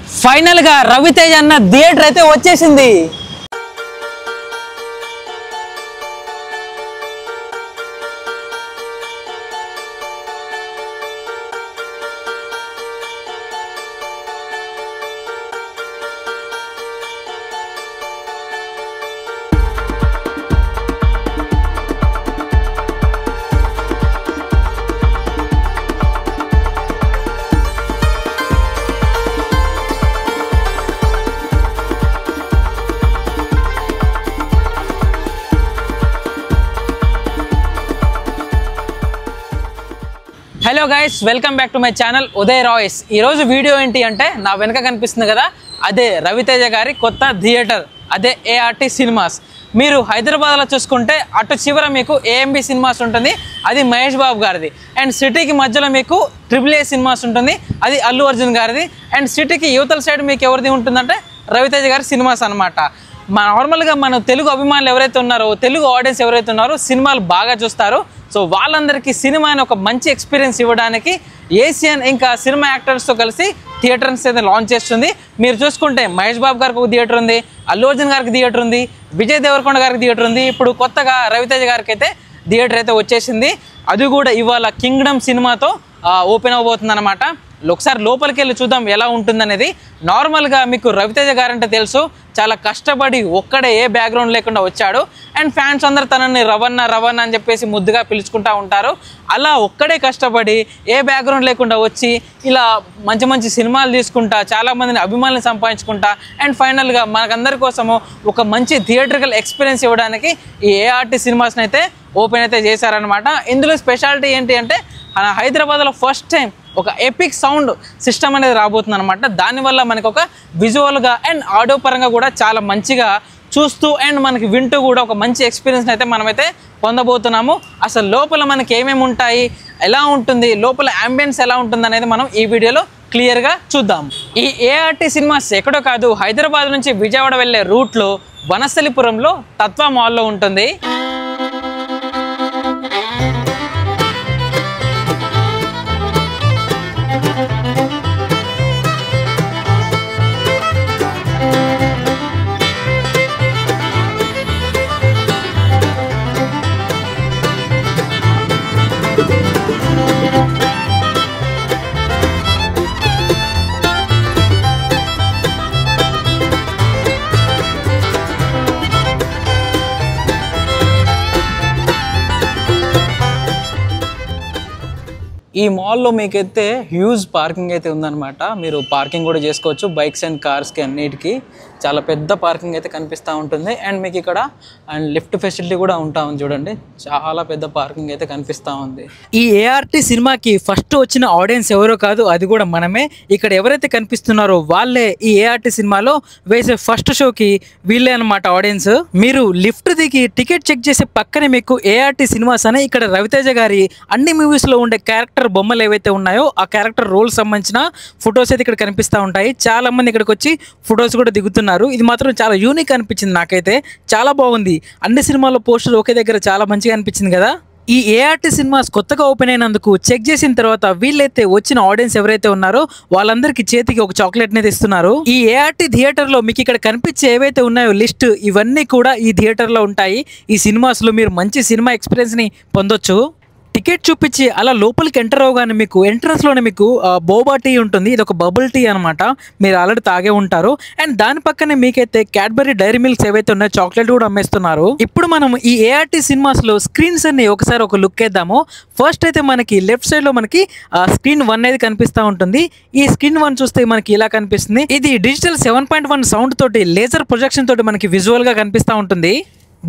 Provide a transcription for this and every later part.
Final గా రవితేజ అన్న theatre అయితే వచ్చేసింది. Hello guys, welcome back to my channel Uday Royce. ఈరోజు వీడియో ఏంటి అంటే నా వెనక కనిపిస్తుంది కదా, అదే రవితేజ గారి కొత్త థియేటర్, అదే ఏఆర్టీ సినిమాస్. మీరు హైదరాబాద్లో చూసుకుంటే అటు చివర మీకు ఏఎంబి సినిమాస్ ఉంటుంది, అది మహేష్ బాబు గారిది. అండ్ సిటీకి మధ్యలో మీకు AAA సినిమాస్ ఉంటుంది, అది అల్లు అర్జున్ గారిది. అండ్ సిటీకి యువతల సైడ్ మీకు ఎవరిది ఉంటుందంటే రవితేజ గారి సినిమాస్ అనమాట. నార్మల్గా మన తెలుగు అభిమానులు ఎవరైతే ఉన్నారో, తెలుగు ఆడియన్స్ ఎవరైతే ఉన్నారో సినిమాలు బాగా చూస్తారు. సో వాళ్ళందరికీ సినిమాని ఒక మంచి ఎక్స్పీరియన్స్ ఇవ్వడానికి ఏషియన్ ఇంకా సినిమా యాక్టర్స్తో కలిసి థియేటర్స్ అయితే లాంచ్ చేస్తుంది. మీరు చూసుకుంటే మహేష్ బాబు గారికి ఒక థియేటర్ ఉంది, అల్లు అర్జున్ గారికి థియేటర్ ఉంది, విజయ్ దేవరకొండ గారికి థియేటర్ ఉంది. ఇప్పుడు కొత్తగా రవితేజ గారికి అయితే థియేటర్ అయితే వచ్చేసింది. అది కూడా ఇవాళ కింగ్డమ్ సినిమాతో ఓపెన్ అవబోతుంది అనమాట. ఒకసారి లోపలికి వెళ్ళి చూద్దాం ఎలా ఉంటుందనేది. నార్మల్గా మీకు రవితేజ గారంటే తెలుసు, చాలా కష్టపడి ఒక్కడే ఏ బ్యాక్గ్రౌండ్ లేకుండా వచ్చాడు. అండ్ ఫ్యాన్స్ అందరు తనని రవణ రవణ అని చెప్పేసి ముద్దుగా పిలుచుకుంటూ ఉంటారు. అలా ఒక్కడే కష్టపడి ఏ బ్యాక్గ్రౌండ్ లేకుండా వచ్చి ఇలా మంచి మంచి సినిమాలు తీసుకుంటా, చాలామందిని అభిమానులు సంపాదించుకుంటా, అండ్ ఫైనల్గా మనకందరి కోసము ఒక మంచి థియేటర్కల్ ఎక్స్పీరియన్స్ ఇవ్వడానికి ఈ ఏఆర్టీ సినిమాస్ని అయితే ఓపెన్ అయితే చేశారనమాట. ఇందులో స్పెషాలిటీ ఏంటి అంటే హైదరాబాద్లో ఫస్ట్ టైం ఒక ఎపిక్ సౌండ్ సిస్టమ్ అనేది రాబోతుంది అనమాట. దానివల్ల మనకు ఒక విజువల్గా అండ్ ఆడియో పరంగా కూడా చాలా మంచిగా చూస్తూ అండ్ మనకి వింటూ కూడా ఒక మంచి ఎక్స్పీరియన్స్ అయితే మనమైతే పొందబోతున్నాము. అసలు లోపల మనకి ఏమేమి ఉంటాయి, ఎలా ఉంటుంది, లోపల అంబియన్స్ ఎలా ఉంటుంది అనేది మనం ఈ వీడియోలో క్లియర్గా చూద్దాం. ఈ ఏఆర్టీ సినిమాస్ ఎక్కడో కాదు, హైదరాబాద్ నుంచి విజయవాడ వెళ్ళే రూట్లో వనస్థలిపురంలో తత్వ మాల్లో ఉంటుంది. ఈ మాల్లో మీకైతే హ్యూజ్ పార్కింగ్ అయితే ఉందన్నమాట. మీరు పార్కింగ్ కూడా చేసుకోవచ్చు, బైక్స్ అండ్ కార్స్కి అన్నిటికీ చాలా పెద్ద పార్కింగ్ అయితే కనిపిస్తూ ఉంటుంది. అండ్ మీకు ఇక్కడ అండ్ లిఫ్ట్ ఫెసిలిటీ కూడా ఉంటా ఉంది, చూడండి చాలా పెద్ద పార్కింగ్ అయితే కనిపిస్తూ ఉంది. ఈ ఏఆర్టీ సినిమాకి ఫస్ట్ వచ్చిన ఆడియన్స్ ఎవరో కాదు, అది కూడా మనమే. ఇక్కడ ఎవరైతే కనిపిస్తున్నారో వాళ్ళే ఈ ఏఆర్టీ సినిమాలో వేసే ఫస్ట్ షోకి వీళ్ళే అనమాట ఆడియన్స్. మీరు లిఫ్ట్ దిగి టికెట్ చెక్ చేసే పక్కనే మీకు ఏఆర్టీ సినిమాస్ అని ఇక్కడ రవితేజ గారి అన్ని మూవీస్లో ఉండే క్యారెక్టర్ బొమ్మలు ఏవైతే ఉన్నాయో ఆ క్యారెక్టర్ రోల్ సంబంధించిన ఫొటోస్ అయితే ఇక్కడ కనిపిస్తూ ఉంటాయి. చాలా మంది ఇక్కడికి వచ్చి ఫొటోస్ కూడా దిగుతున్నారు. ఇది మాత్రం చాలా యూనిక్ అనిపించింది నాకైతే, చాలా బాగుంది. అన్ని సినిమాల్లో పోస్టర్ ఒకే దగ్గర చాలా మంచిగా అనిపించింది కదా. ఈ ఏఆర్టీ సినిమాస్ కొత్తగా ఓపెన్ అయినందుకు చెక్ చేసిన తర్వాత వీళ్ళైతే వచ్చిన ఆడియన్స్ ఎవరైతే ఉన్నారో వాళ్ళందరికీ చేతికి ఒక చాక్లెట్ అనేది ఇస్తున్నారు. ఈ ఏఆర్టీ థియేటర్ లో మీకు ఇక్కడ కనిపించే ఏవైతే ఉన్నాయో లిస్ట్, ఇవన్నీ కూడా ఈ థియేటర్ లో ఉంటాయి. ఈ సినిమాస్ లో మీరు మంచి సినిమా ఎక్స్పీరియన్స్ ని పొందొచ్చు. టికెట్ చూపించి అలా లోపలికి ఎంటర్ అవగానే మీకు ఎంట్రన్స్లోనే మీకు బోబా టీ ఉంటుంది. ఇది ఒక బబుల్ టీ అనమాట, మీరు ఆల్రెడీ తాగే ఉంటారు. అండ్ దాని పక్కనే మీకైతే క్యాడ్బరీ డైరీ మిల్క్స్ ఏవైతే ఉన్నాయో చాక్లెట్ కూడా అమ్మేస్తున్నారు. ఇప్పుడు మనం ఈ ఏఆర్టీ సినిమాస్లో స్క్రీన్స్ అన్ని ఒకసారి ఒక లుక్ వేద్దాము. ఫస్ట్ అయితే మనకి లెఫ్ట్ సైడ్లో మనకి స్క్రీన్ 1 అనేది కనిపిస్తూ ఉంటుంది. ఈ స్క్రీన్ 1 చూస్తే మనకి ఇలా కనిపిస్తుంది. ఇది డిజిటల్ 7.1 సౌండ్ తోటి లేజర్ ప్రొజెక్షన్ తోటి మనకి విజువల్గా కనిపిస్తూ ఉంటుంది.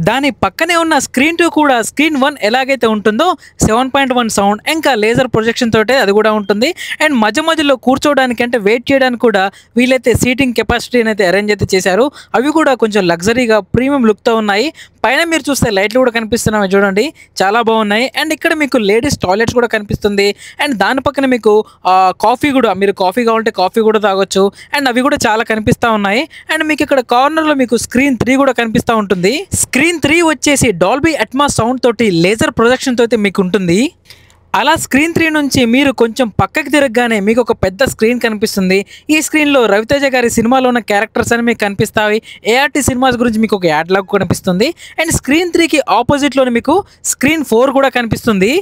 దాని పక్కనే ఉన్న స్క్రీన్ 2 కూడా స్క్రీన్ 1 ఎలాగైతే ఉంటుందో 7.1 సౌండ్ ఇంకా లేజర్ ప్రొజెక్షన్ తోటే అది కూడా ఉంటుంది. అండ్ మధ్య మధ్యలో కూర్చోవడానికి అంటే వెయిట్ చేయడానికి కూడా వీళ్ళైతే సీటింగ్ కెపాసిటీని అయితే అరేంజ్ అయితే చేశారు. అవి కూడా కొంచెం లగ్జరీగా ప్రీమియం లుక్తో ఉన్నాయి. పైన మీరు చూస్తే లైట్లు కూడా కనిపిస్తున్నాయి, చూడండి చాలా బాగున్నాయి. అండ్ ఇక్కడ మీకు లేడీస్ టాయిలెట్స్ కూడా కనిపిస్తుంది. అండ్ దాని పక్కన మీకు కాఫీ కూడా, మీరు కాఫీ కావాలంటే కాఫీ కూడా తాగొచ్చు. అండ్ అవి కూడా చాలా కనిపిస్తూ ఉన్నాయి. అండ్ మీకు ఇక్కడ కార్నర్లో మీకు స్క్రీన్ 3 కూడా కనిపిస్తూ ఉంటుంది. స్క్రీన్ 3 వచ్చేసి డాల్బీ అట్మాస్ సౌండ్ తోటి లేజర్ ప్రొజెక్షన్ తోటి మీకు ఉంటుంది. అలా స్క్రీన్ 3 నుంచి మీరు కొంచెం పక్కకి తిరగగానే మీకు ఒక పెద్ద స్క్రీన్ కనిపిస్తుంది. ఈ స్క్రీన్లో రవితేజ గారి సినిమాలో ఉన్న క్యారెక్టర్స్ అని మీకు కనిపిస్తాయి. ఏఆర్టీ సినిమాస్ గురించి మీకు ఒక యాడ్ లాగా కనిపిస్తుంది. అండ్ స్క్రీన్ 3కి ఆపోజిట్లోనే మీకు స్క్రీన్ 4 కూడా కనిపిస్తుంది.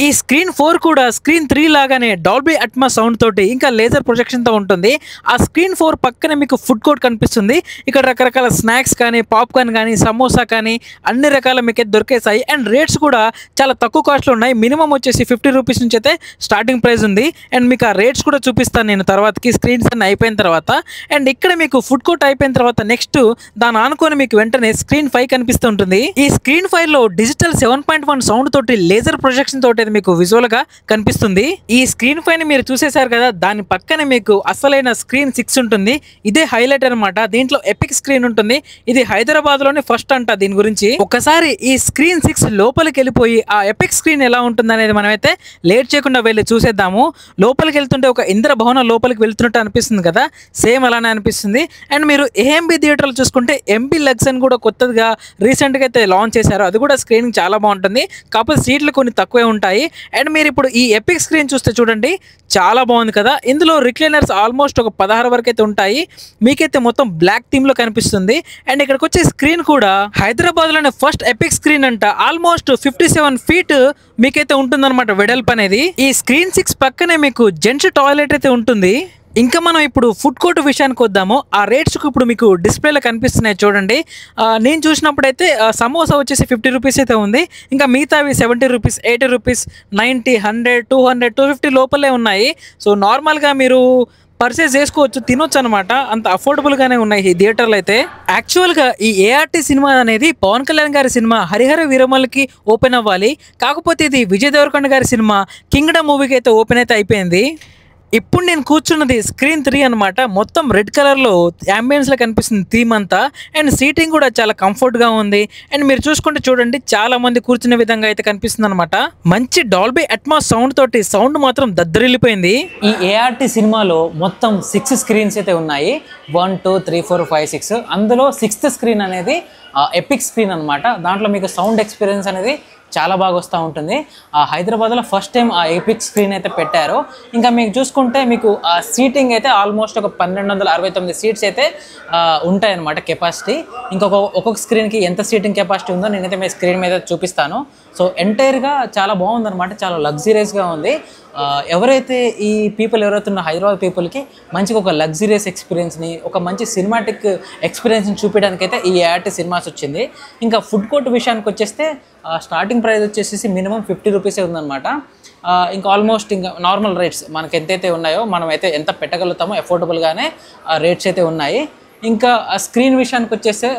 ఈ స్క్రీన్ 4 కూడా స్క్రీన్ 3 లాగానే డాల్బీ అట్మాస్ సౌండ్ తోటి ఇంకా లేజర్ ప్రొజెక్షన్తో ఉంటుంది. ఆ స్క్రీన్ 4 పక్కనే మీకు ఫుడ్ కోర్ట్ కనిపిస్తుంది. ఇక్కడ రకరకాల స్నాక్స్ కానీ, పాప్కార్న్ కానీ, సమోసా కానీ అన్ని రకాల మీకు దొరికేసాయి. అండ్ రేట్స్ కూడా చాలా తక్కువ కాస్ట్లో ఉన్నాయి. మినిమం వచ్చేసి 50 రూపీస్ నుంచి అయితే స్టార్టింగ్ ప్రైస్ ఉంది. అండ్ మీకు ఆ రేట్స్ కూడా చూపిస్తాను నేను తర్వాతకి స్క్రీన్స్ అన్ని అయిపోయిన తర్వాత. అండ్ ఇక్కడ మీకు ఫుడ్ కోర్ట్ అయిపోయిన తర్వాత నెక్స్ట్ దాని ఆనుకొని మీకు వెంటనే స్క్రీన్ 5 కనిపిస్తూ ఉంటుంది. ఈ స్క్రీన్ 5లో డిజిటల్ 7.1 సౌండ్ తోటి లేజర్ ప్రొజెక్షన్ తోటి మీకు విజువల్ గా కనిపిస్తుంది. ఈ స్క్రీన్ 5 మీరు చూసేశారు కదా, దాని పక్కనే మీకు అసలైన స్క్రీన్ 6 ఉంటుంది. ఇదే హైలైట్ అనమాట. దీంట్లో ఎపిక్ స్క్రీన్ ఉంటుంది. ఇది హైదరాబాద్ లోనే ఫస్ట్ అంట. దీని గురించి ఒకసారి ఈ స్క్రీన్ 6 లోపలికి వెళ్ళిపోయి ఆ ఎపిక్ స్క్రీన్ ఎలా ఉంటుంది అనేది మనమైతే లేట్ చేయకుండా వెళ్ళి చూసేద్దాము. లోపలికి వెళ్తుంటే ఒక ఇంద్రభవనం లోపలికి వెళ్తున్నట్టు అనిపిస్తుంది కదా, సేమ్ అలానే అనిపిస్తుంది. అండ్ మీరు ఏఎంబి థియేటర్లు చూసుకుంటే ఎంబీ లగ్స్ అని కూడా కొత్తగా రీసెంట్ గా అయితే లాంచ్ చేశారు. అది కూడా స్క్రీనింగ్ చాలా బాగుంటుంది. కాకపోతే సీట్లు కొన్ని తక్కువే ఉంటాయి. అండ్ మీరు ఇప్పుడు ఈ ఎపిక్ స్క్రీన్ చూస్తే చూడండి, చాలా బాగుంది కదా. ఇందులో రిక్లైనర్స్ ఆల్మోస్ట్ ఒక 16 వరకు అయితే ఉంటాయి. మీకైతే మొత్తం బ్లాక్ థీమ్ లో కనిపిస్తుంది. అండ్ ఇక్కడికి వచ్చే స్క్రీన్ కూడా హైదరాబాద్ లోనే ఫస్ట్ ఎపిక్ స్క్రీన్ అంట. ఆల్మోస్ట్ 57 ఫీట్ మీకైతే ఉంటుందన్నమాట వెడల్పు అనేది. ఈ స్క్రీన్ 6 పక్కనే మీకు జెంట్స్ టాయిలెట్ అయితే ఉంటుంది. ఇంకా మనం ఇప్పుడు ఫుడ్ కోర్ట్ విషయానికి వద్దాము. ఆ రేట్స్కి ఇప్పుడు మీకు డిస్ప్లేలో కనిపిస్తున్నాయి చూడండి. నేను చూసినప్పుడైతే సమోసా వచ్చేసి 50 రూపీస్ అయితే ఉంది. ఇంకా మిగతావి 70 రూపీస్, 80 రూపీస్, 90, 100, 200, 250 లోపలే ఉన్నాయి. సో నార్మల్గా మీరు పర్చేస్ చేసుకోవచ్చు, తినొచ్చు అనమాట. అంత అఫోర్డబుల్గానే ఉన్నాయి ఈ థియేటర్లు అయితే. యాక్చువల్గా ఈ ఏఆర్టీ సినిమా అనేది పవన్ కళ్యాణ్ గారి సినిమా హరిహర వీరమల్కి ఓపెన్ అవ్వాలి. కాకపోతే ఇది విజయ్ దేవరకొండ గారి సినిమా కింగ్డమ్ మూవీకి అయితే ఓపెన్ అయితే అయిపోయింది. ఇప్పుడు నేను కూర్చున్నది స్క్రీన్ 3 అనమాట. మొత్తం రెడ్ కలర్లో అంబియన్స్లో కనిపిస్తుంది థీమ్ అంతా. అండ్ సీటింగ్ కూడా చాలా కంఫర్ట్గా ఉంది. అండ్ మీరు చూసుకుంటే చూడండి, చాలా మంది కూర్చునే విధంగా అయితే కనిపిస్తుంది అనమాట. మంచి డాల్బీ అట్మాస్ సౌండ్ తోటి సౌండ్ మాత్రం దద్దరిల్లిపోయింది. ఈ ఏఆర్టీ సినిమాలో మొత్తం 6 స్క్రీన్స్ అయితే ఉన్నాయి. 1, 2, 3, 4, 5, 6. అందులో 6th స్క్రీన్ అనేది ఎపిక్ స్క్రీన్ అనమాట. దాంట్లో మీకు సౌండ్ ఎక్స్పీరియన్స్ అనేది చాలా బాగా వస్తూ ఉంటుంది. హైదరాబాద్లో ఫస్ట్ టైం ఆ ఎపిక్ స్క్రీన్ అయితే పెట్టారు. ఇంకా మీకు చూసుకుంటే మీకు ఆ సీటింగ్ అయితే ఆల్మోస్ట్ ఒక 1269 సీట్స్ అయితే ఉంటాయన్నమాట కెపాసిటీ. ఒక్కొక్క స్క్రీన్కి ఎంత సీటింగ్ కెపాసిటీ ఉందో నేనైతే మీ స్క్రీన్ మీద చూపిస్తాను. సో ఎంటైర్గా చాలా బాగుందన్నమాట, చాలా లగ్జరియస్గా ఉంది. ఎవరైతే ఈ పీపుల్ ఎవరైతే ఉన్న హైదరాబాద్ పీపుల్కి మంచిగా ఒక లగ్జరియస్ ఎక్స్పీరియన్స్ని, ఒక మంచి సినిమాటిక్ ఎక్స్పీరియన్స్ని చూపించడానికైతే ఈ ఏఆర్టీ సినిమాస్ వచ్చింది. ఇంకా ఫుడ్ కోర్ట్ విషయానికి వచ్చేస్తే స్టార్టింగ్ ప్రైస్ వచ్చేసి మినిమం 50 రూపీసే ఉందన్నమాట. ఇంకా ఆల్మోస్ట్ ఇంకా నార్మల్ రేట్స్ మనకి ఎంతైతే ఉన్నాయో మనం అయితే ఎంత పెట్టగలుగుతామో అఫోర్డబుల్గానే రేట్స్ అయితే ఉన్నాయి. ఇంకా స్క్రీన్ విషయానికి వచ్చేస్తే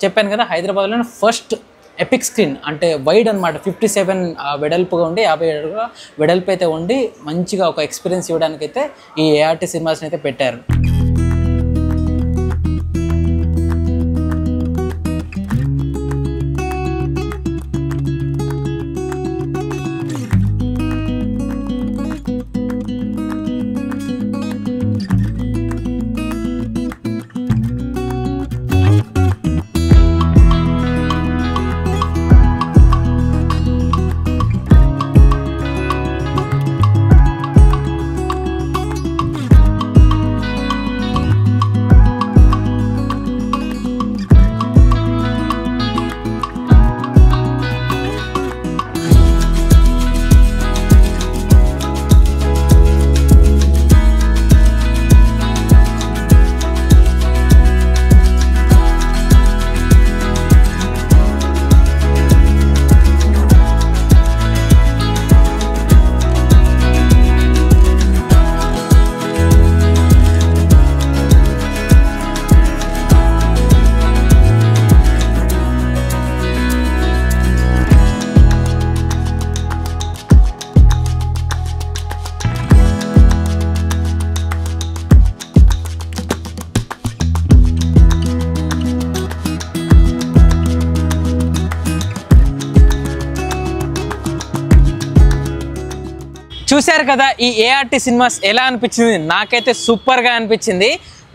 చెప్పాను కదా, హైదరాబాద్లోనే ఫస్ట్ ఎపిక్ స్క్రీన్ అంటే వైడ్ అనమాట. 57 వెడల్పుగా ఉండి 50 వెడల్పు అయితే ఉండి మంచిగా ఒక ఎక్స్పీరియన్స్ ఇవ్వడానికి అయితే ఈ ఏఆర్టీ సినిమాస్ని అయితే పెట్టారు. చూశారు కదా ఈ ఏఆర్టీ సినిమాస్ ఎలా అనిపించింది? నాకైతే సూపర్గా అనిపించింది.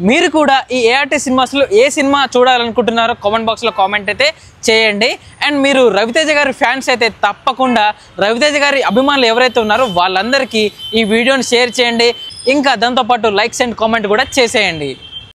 మీరు కూడా ఈ ఏఆర్టీ సినిమాస్లో ఏ సినిమా చూడాలనుకుంటున్నారో కామెంట్ బాక్స్లో కామెంట్ అయితే చేయండి. అండ్ మీరు రవితేజ గారి ఫ్యాన్స్ అయితే తప్పకుండా రవితేజ గారి అభిమానులు ఎవరైతే ఉన్నారో వాళ్ళందరికీ ఈ వీడియోని షేర్ చేయండి. ఇంకా దాంతోపాటు లైక్స్ అండ్ కామెంట్ కూడా చేసేయండి.